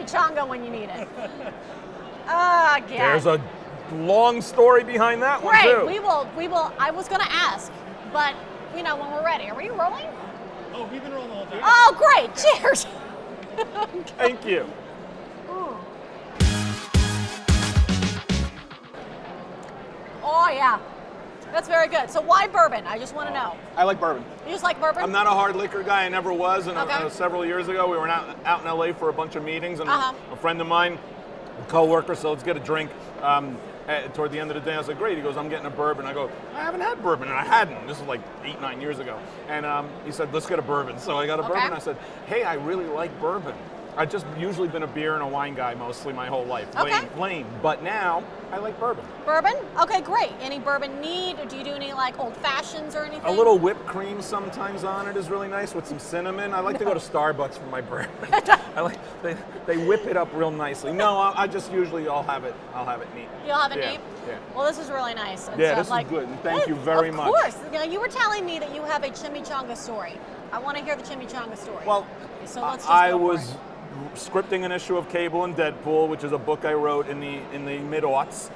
chimichanga when you need it. Again. There's a long story behind that one, Great. too. We will. I was going to ask, but, when we're ready. Are we rolling? Oh, we've been rolling all day. Oh, great. Cheers. Thank you. Ooh. Oh, yeah. That's very good. So why bourbon? I just want to know. I like bourbon. You just like bourbon? I'm not a hard liquor guy. I never was. And Okay. several years ago, we were out in LA for a bunch of meetings, and Uh-huh. a friend of mine, a coworker, so let's get a drink. Toward the end of the day, I was like, great. He goes, I'm getting a bourbon. I go, I haven't had bourbon, and I hadn't. This was like 8-9 years ago. And he said, let's get a bourbon. So I got a bourbon. I said, hey, I really like bourbon. I've just usually been a beer and a wine guy mostly my whole life. Okay. Plain. But now, I like bourbon. Bourbon? Okay, great. Any bourbon neat? Or do you do any old fashions or anything? A little whipped cream sometimes on it is really nice with some cinnamon. I like to go to Starbucks for my bourbon. They whip it up real nicely. No, I just usually I'll have it neat. You'll have it neat? Yeah. Well, this is really nice. Yeah, this is good. And thank you very much. Of course. You were telling me that you have a chimichanga story. I want to hear the chimichanga story. Well, so let's just I go for was it. scripting an issue of Cable and Deadpool, which is a book I wrote in the mid-aughts.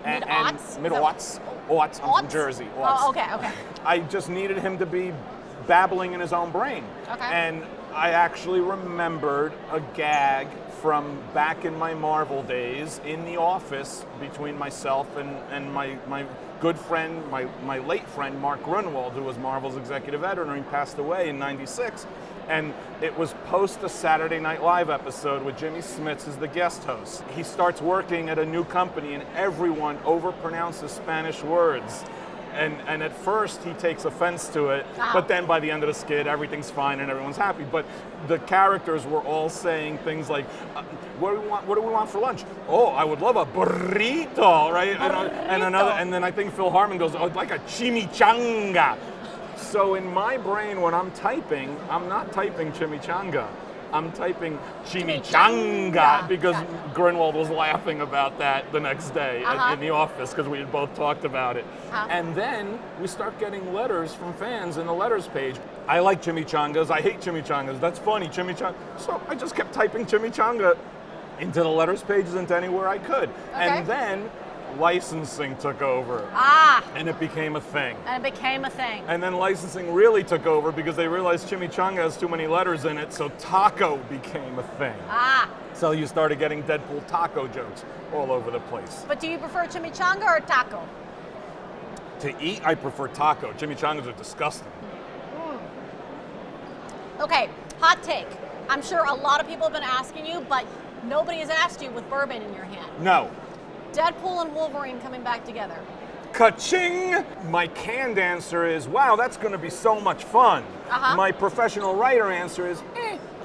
Mid-aughts? Mid-aughts. Aughts. I'm from Jersey. Aughts. Oh, okay. I just needed him to be babbling in his own brain. Okay. And I actually remembered a gag from back in my Marvel days in the office between myself and my good friend, my late friend, Mark Grunwald, who was Marvel's executive editor, and he passed away in '96. And it was post a Saturday Night Live episode with Jimmy Smits as the guest host. He starts working at a new company and everyone overpronounces Spanish words. And at first he takes offense to it, but then by the end of the skit, everything's fine and everyone's happy. But the characters were all saying things like, what do we want for lunch? Oh, I would love a burrito, right? And then I think Phil Hartman goes, oh, like a chimichanga. So in my brain, when I'm typing, I'm not typing chimichanga. I'm typing chimichanga because Grunwald was laughing about that the next day in the office because we had both talked about it. And then we start getting letters from fans in the letters page. I like chimichangas. I hate chimichangas. That's funny, chimichanga. So I just kept typing chimichanga into the letters pages, into anywhere I could. Okay. And then licensing took over. And it became a thing. And then licensing really took over because they realized chimichanga has too many letters in it, so taco became a thing. So you started getting Deadpool taco jokes all over the place. But do you prefer chimichanga or taco? To eat, I prefer taco. Chimichangas are disgusting. Okay, hot take. I'm sure a lot of people have been asking you, but nobody has asked you with bourbon in your hand. No. Deadpool and Wolverine coming back together. Ka-ching! My canned answer is, wow, that's going to be so much fun. My professional writer answer is,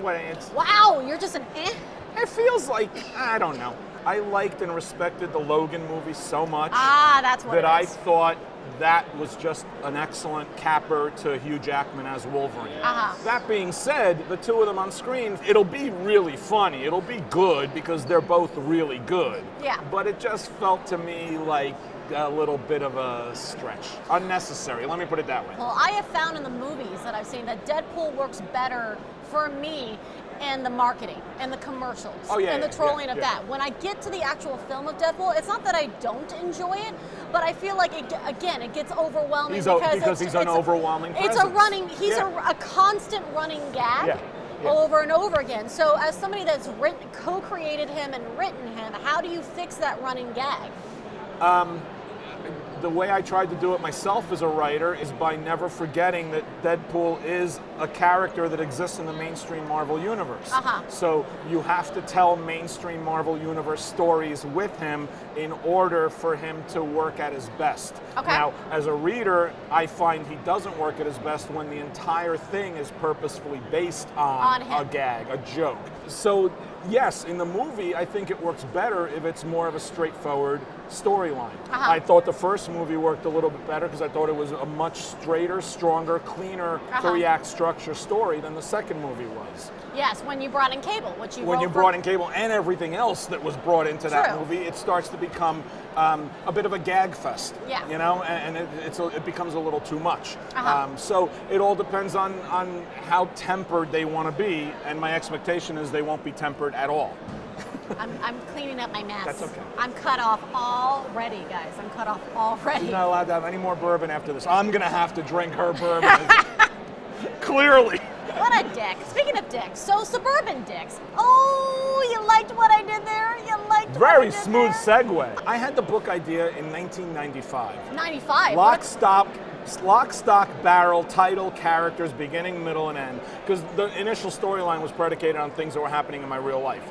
Wow, you're just an eh? It feels like, I don't know. I liked and respected the Logan movie so much that's what that it I is. thought that was just an excellent capper to Hugh Jackman as Wolverine. That being said, the two of them on screen, it'll be really funny. It'll be good because they're both really good. Yeah. But it just felt to me like a little bit of a stretch. Unnecessary, let me put it that way. Well, I have found in the movies that I've seen that Deadpool works better for me in the marketing and the commercials and the trolling of that. When I get to the actual film of Deadpool, it's not that I don't enjoy it, but I feel like it gets overwhelming because he's an overwhelming presence. He's a constant running gag. Over and over again. So as somebody that's co-created him and written him, how do you fix that running gag? The way I tried to do it myself as a writer is by never forgetting that Deadpool is a character that exists in the mainstream Marvel universe. So you have to tell mainstream Marvel universe stories with him in order for him to work at his best. Now, as a reader, I find he doesn't work at his best when the entire thing is purposefully based on a gag, a joke. So yes, in the movie, I think it works better if it's more of a straightforward storyline. I thought the first movie worked a little bit better because I thought it was a much straighter, stronger, cleaner 3-act structure story than the second movie was. Yes, when you brought in Cable, when you brought in Cable and everything else that was brought into that movie, it starts to become a bit of a gag fest. Yeah. You know, and it becomes a little too much. So it all depends on how tempered they want to be, and my expectation is they won't be tempered at all. I'm cleaning up my mess. That's okay. I'm cut off already, guys. I'm cut off already. She's not allowed to have any more bourbon after this. I'm going to have to drink her bourbon. Clearly. What a dick. Speaking of dicks, so Suburban Dicks. Oh, you liked what I did there? You liked what I did there? Very smooth segue. I had the book idea in 1995. 95? Lock, stock, barrel, title, characters, beginning, middle, and end. Because the initial storyline was predicated on things that were happening in my real life.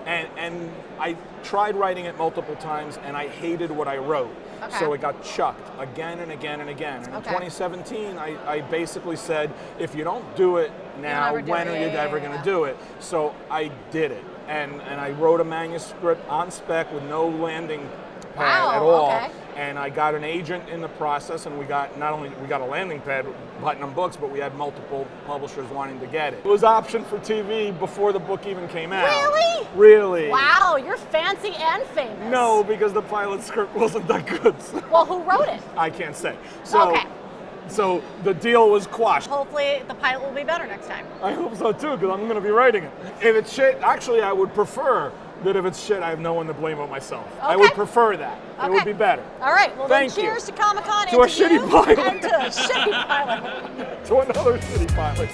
And I tried writing it multiple times, and I hated what I wrote. So it got chucked again and again and again. And in 2017, I basically said, if you don't do it now, when are you ever going to do it? So I did it. And I wrote a manuscript on spec with no landing pad at all. And I got an agent in the process, and we got a landing pad, Putnam Books, but we had multiple publishers wanting to get it. It was optioned for TV before the book even came out. Really? Really. Wow, you're fancy and famous. No, because the pilot script wasn't that good. Well, who wrote it? I can't say. So the deal was quashed. Hopefully the pilot will be better next time. I hope so too, because I'm going to be writing it. If it's shit, actually I would prefer that if it's shit, I have no one to blame but myself. I would prefer that. It would be better. All right, well Thank then cheers you. to Comic-Con to a shitty pilot. and to a shitty pilot. To another shitty pilot.